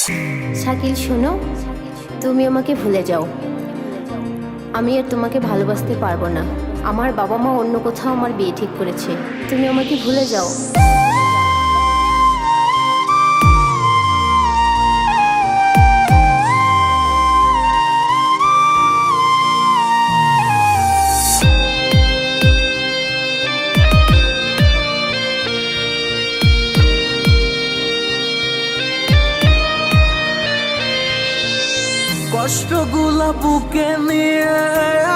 শাকিল শোনো, তুমি আমাকে ভুলে যাও। আমি আর তোমাকে ভালোবাসতে পারবো না। আমার বাবা মা অন্য কোথাও আমার বিয়ে ঠিক করেছে। তুমি আমাকে ভুলে যাও। কষ্টগুলা বুকে নিয়ে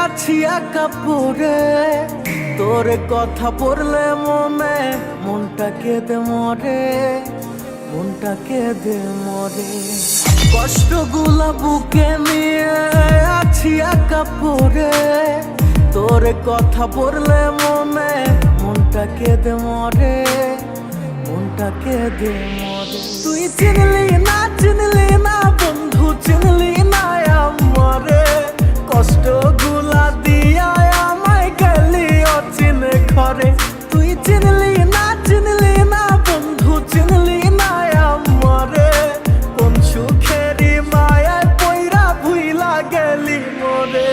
আছি একা পড়ে, তোর কথা পড়লে মনটা কেঁদে মরে, মনটা কেঁদে মরে। কষ্টগুলা বুকে নিয়ে আছি একা পড়ে, তোর কথা পড়লে মনটা কেঁদে মরে, মনটা কেঁদে মরে। তুই চিনলি না বন্ধু, চিনলি না আমারে, কষ্টগুলা দিয়া আমায় গেলি অচিনে ঘরে। তুই চিনলি না বন্ধু, চিনলি না আমারে, কোন সুখেরই মায়ায় পইরা ভুইলা গেলি মোরে।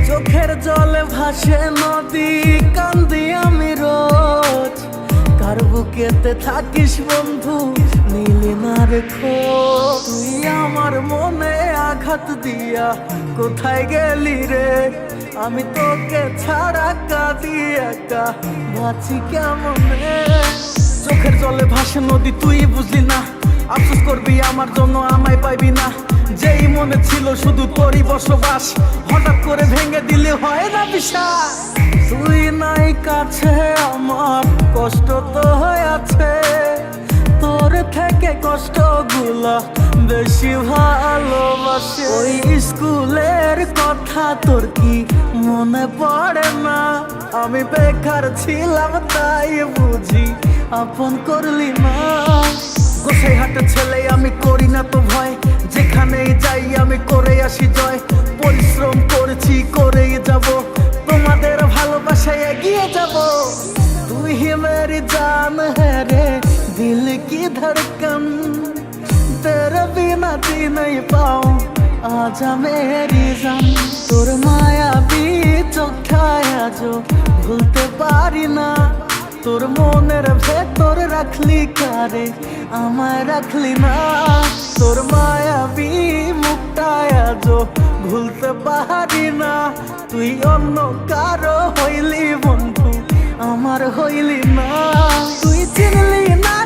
চোখের জলে ভাসে নদী, কান্দি আমি রোজ, কার বুকেতে থাকিস বন্ধু নিলি না রে খোঁজ। তুই আমার মনে আঘাত দিয়া কোথায় গেলি রে, আমি তোকে ছাড়া কাঁদি একা বাঁচি কেমনে। চোখের জলে ভাসে নদী, তুই বুঝলি না, আফসোস করবি আমার জন্য আমায় পাইবি না। যেই মনে ছিল শুধু তোরই বসবাস, হঠাৎ করে ভেঙে দিলে হয় না বিশ্বাস। তুই নাই কাছে আমার কষ্ট তো হয়ে আছে, তোর থেকে কষ্টগুলো বেশি ভালোবাসে। ওই স্কুলের কথা তোর কি মনে পড়ে না, আমি বেকার ছিলাম তাই বুঝি আপন করলি না। গোসাই হাটের ছেলে আমি করি না তো ভয়, যেখানেই যাই আমি করে আসি জয়। পরিশ্রম করেছি করেই যাব, তোমাদের ভালোবাসায় এগিয়ে যাব। তুই হি মেরি জান है रे, दिल की धड़कन, तेरे बिना जी नहीं पाऊं, आजा मेरी जान। তোর মায়াবী চোখটায় আজও ভুলতে পারি না, তোর মনের ভেতর রাখলি কারে আমায় রাখলি না। তোর মায়াবী মুখটায় আজও ভুলতে পারি না, তুই অন্য কারো হইলি বন্ধু আমার হইলি না। তুই চিনলি না